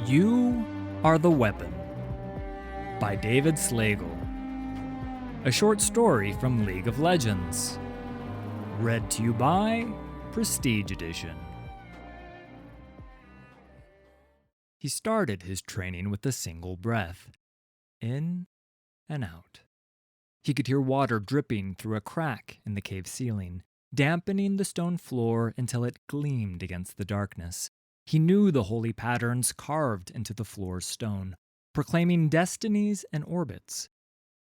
You Are the Weapon by David Slagle. A short story from League of Legends. Read to you by Prestige Edition. He started his training with a single breath, in and out. He could hear water dripping through a crack in the cave ceiling, dampening the stone floor until it gleamed against the darkness. He knew the holy patterns carved into the floor's stone, proclaiming destinies and orbits.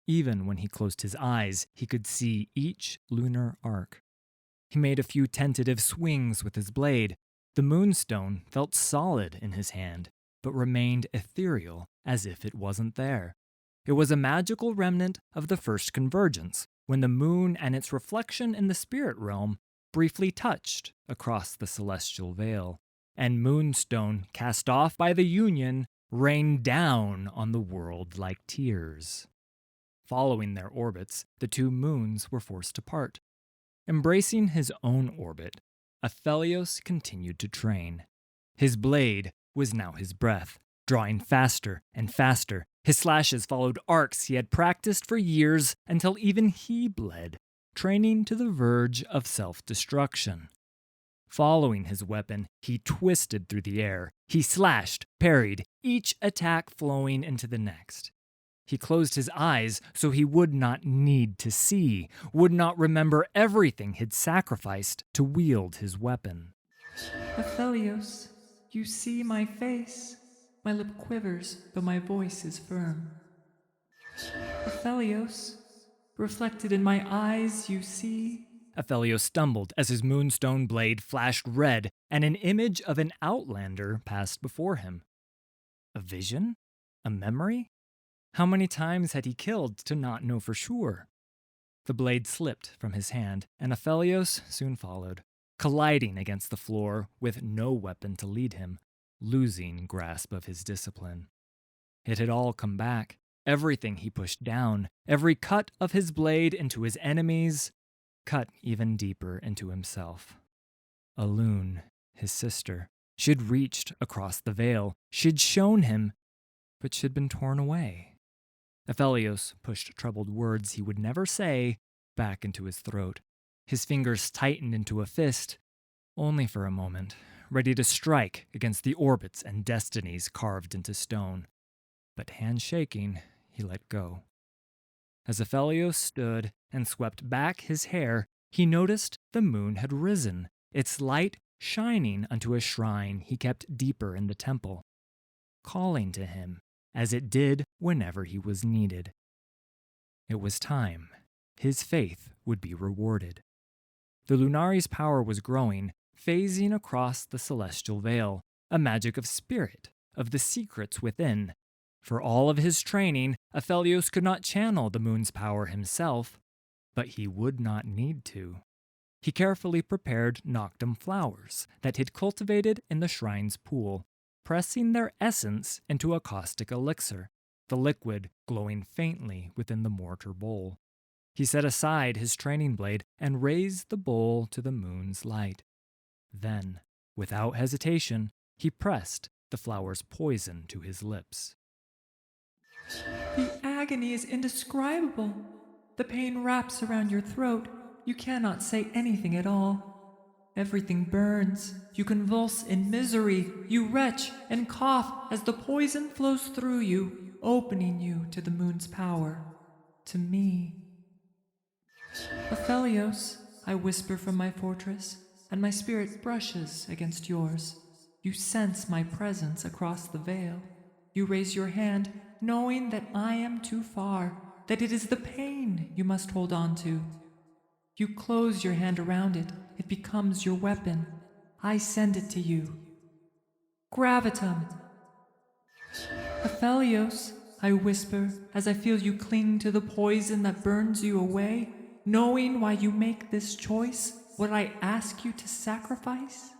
Even when he closed his eyes, he could see each lunar arc. He made a few tentative swings with his blade. The moonstone felt solid in his hand, but remained ethereal as if it wasn't there. It was a magical remnant of the first convergence, when the moon and its reflection in the spirit realm briefly touched across the celestial veil, and moonstone cast off by the union rained down on the world like tears. Following their orbits, the two moons were forced apart. Embracing his own orbit, Aphelios continued to train. His blade was now his breath, drawing faster and faster. His slashes followed arcs he had practiced for years until even he bled, training to the verge of self-destruction. Following his weapon, he twisted through the air. He slashed, parried, each attack flowing into the next. He closed his eyes so he would not need to see, would not remember everything he'd sacrificed to wield his weapon. Aphelios, you see my face. My lip quivers, though my voice is firm. Aphelios, reflected in my eyes you see. Aphelios stumbled as his moonstone blade flashed red and an image of an outlander passed before him. A vision? A memory? How many times had he killed to not know for sure? The blade slipped from his hand, and Aphelios soon followed, colliding against the floor with no weapon to lead him, losing grasp of his discipline. It had all come back. Everything he pushed down, every cut of his blade into his enemies, cut even deeper into himself. Alune, his sister, she'd reached across the veil. She'd shown him, but she'd been torn away. Aphelios pushed troubled words he would never say back into his throat. His fingers tightened into a fist, only for a moment, ready to strike against the orbits and destinies carved into stone. But hand shaking, he let go. As Aphelios stood and swept back his hair, he noticed the moon had risen, its light shining unto a shrine he kept deeper in the temple, calling to him, as it did whenever he was needed. It was time. His faith would be rewarded. The Lunari's power was growing, phasing across the celestial veil, a magic of spirit, of the secrets within. For all of his training, Aphelios could not channel the moon's power himself, but he would not need to. He carefully prepared Noctum flowers that he'd cultivated in the shrine's pool, pressing their essence into a caustic elixir, the liquid glowing faintly within the mortar bowl. He set aside his training blade and raised the bowl to the moon's light. Then, without hesitation, he pressed the flower's poison to his lips. The agony is indescribable. The pain wraps around your throat. You cannot say anything at all. Everything burns. You convulse in misery. You retch and cough as the poison flows through you, opening you to the moon's power. To me. Aphelios, I whisper from my fortress, and my spirit brushes against yours. You sense my presence across the veil. You raise your hand, knowing that I am too far, that it is the pain you must hold on to. You close your hand around it. It becomes your weapon. I send it to you. Gravitum. Aphelios, I whisper as I feel you cling to the poison that burns you away, knowing why you make this choice, what I ask you to sacrifice.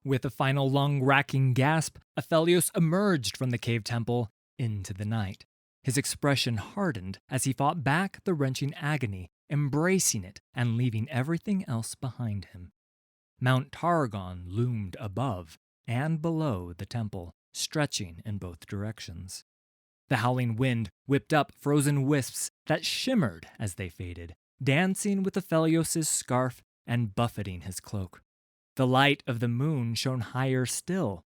With a final lung-racking gasp, Aphelios emerged from the cave temple into the night. His expression hardened as he fought back the wrenching agony, embracing it and leaving everything else behind him. Mount Targon loomed above, and below the temple, stretching in both directions. The howling wind whipped up frozen wisps that shimmered as they faded, dancing with Aphelios' scarf and buffeting his cloak. The light of the moon shone higher still.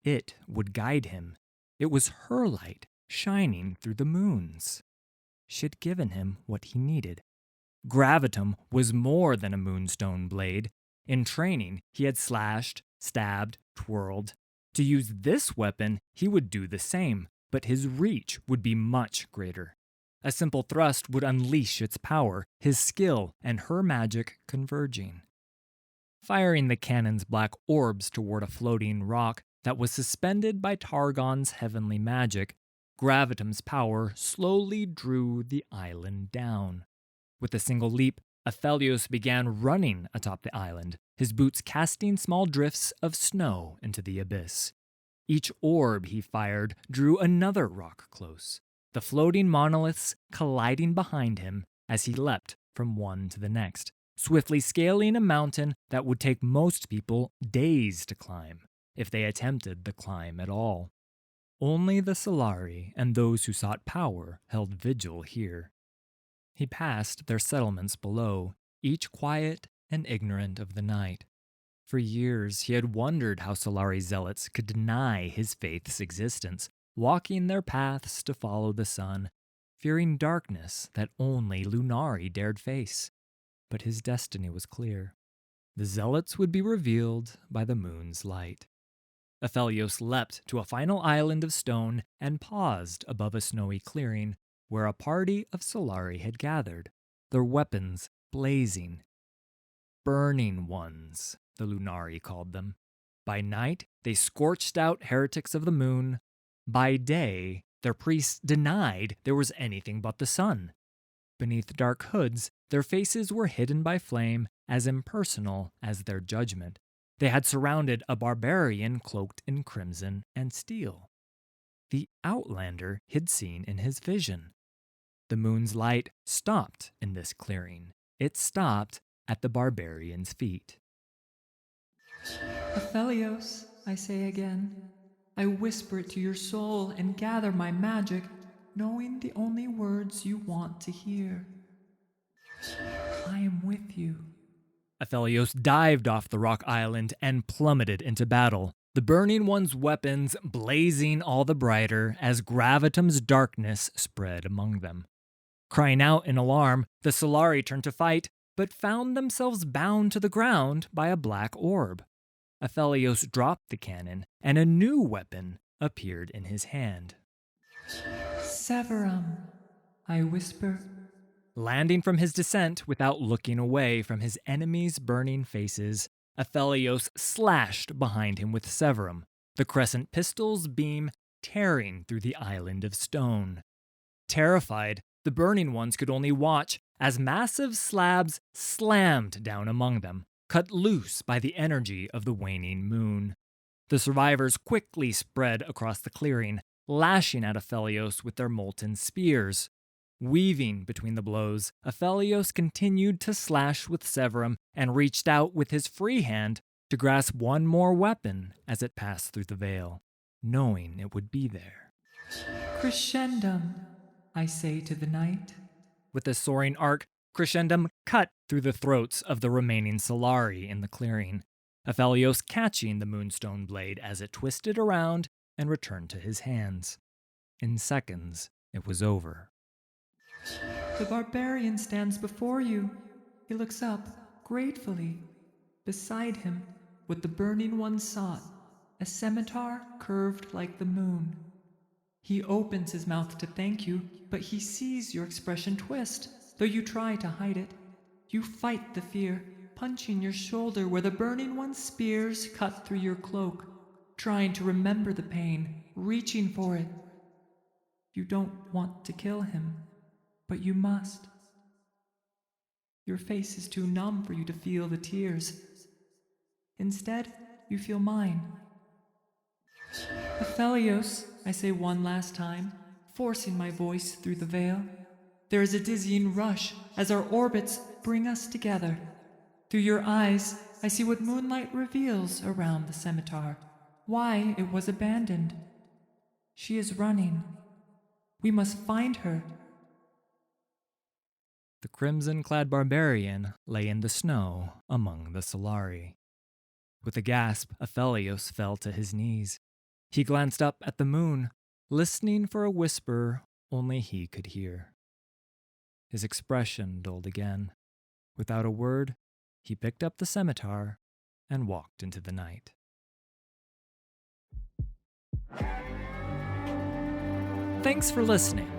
It would guide him. It was her light shining through the moon's. She had given him what he needed. Gravitum was more than a moonstone blade. In training, he had slashed, stabbed, twirled. To use this weapon, he would do the same, but his reach would be much greater. A simple thrust would unleash its power, his skill and her magic converging. Firing the cannon's black orbs toward a floating rock that was suspended by Targon's heavenly magic, Gravitum's power slowly drew the island down. With a single leap, Aphelios began running atop the island, his boots casting small drifts of snow into the abyss. Each orb he fired drew another rock close, the floating monoliths colliding behind him as he leapt from one to the next, swiftly scaling a mountain that would take most people days to climb, if they attempted the climb at all. Only the Solari and those who sought power held vigil here. He passed their settlements below, each quiet and ignorant of the night. For years he had wondered how Solari zealots could deny his faith's existence, walking their paths to follow the sun, fearing darkness that only Lunari dared face. But his destiny was clear. The zealots would be revealed by the moon's light. Aphelios leapt to a final island of stone and paused above a snowy clearing where a party of Solari had gathered, their weapons blazing. Burning ones, the Lunari called them. By night, they scorched out heretics of the moon. By day, their priests denied there was anything but the sun. Beneath dark hoods, their faces were hidden by flame, as impersonal as their judgment. They had surrounded a barbarian cloaked in crimson and steel. The Outlander he'd seen in his vision. The moon's light stopped in this clearing. It stopped at the barbarian's feet. Aphelios, I say again. I whisper it to your soul and gather my magic, knowing the only words you want to hear. I am with you. Aphelios dived off the rock island and plummeted into battle, the Burning One's weapons blazing all the brighter as Gravitum's darkness spread among them. Crying out in alarm, the Solari turned to fight, but found themselves bound to the ground by a black orb. Aphelios dropped the cannon, and a new weapon appeared in his hand. Severum, I whisper. Landing from his descent without looking away from his enemies' burning faces, Aphelios slashed behind him with Severum, the crescent pistol's beam tearing through the island of stone. Terrified, the Burning Ones could only watch as massive slabs slammed down among them, cut loose by the energy of the waning moon. The survivors quickly spread across the clearing, lashing at Aphelios with their molten spears. Weaving between the blows, Aphelios continued to slash with Severum and reached out with his free hand to grasp one more weapon as it passed through the veil, knowing it would be there. Crescendum, I say to the night. With a soaring arc, Crescendum cut through the throats of the remaining Solari in the clearing, Aphelios catching the moonstone blade as it twisted around and returned to his hands. In seconds, it was over. The barbarian stands before you. He looks up, gratefully. Beside him, what the Burning One sought, a scimitar curved like the moon. He opens his mouth to thank you, but he sees your expression twist, though you try to hide it. You fight the fear, punching your shoulder where the Burning One's spears cut through your cloak, trying to remember the pain, reaching for it. You don't want to kill him, but you must. Your face is too numb for you to feel the tears. Instead, you feel mine. Aphelios, I say one last time, forcing my voice through the veil. There is a dizzying rush as our orbits bring us together. Through your eyes, I see what moonlight reveals around the scimitar. why it was abandoned. She is running. We must find her. The crimson-clad barbarian lay in the snow among the Solari. With a gasp, Aphelios fell to his knees. He glanced up at the moon, listening for a whisper only he could hear. His expression dulled again. Without a word, he picked up the scimitar and walked into the night. Thanks for listening.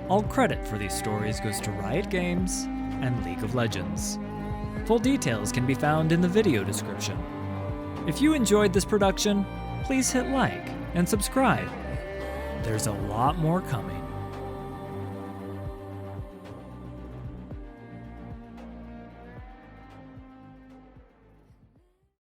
All credit for these stories goes to Riot Games and League of Legends. Full details can be found in the video description. If you enjoyed this production, please hit like and subscribe. There's a lot more coming.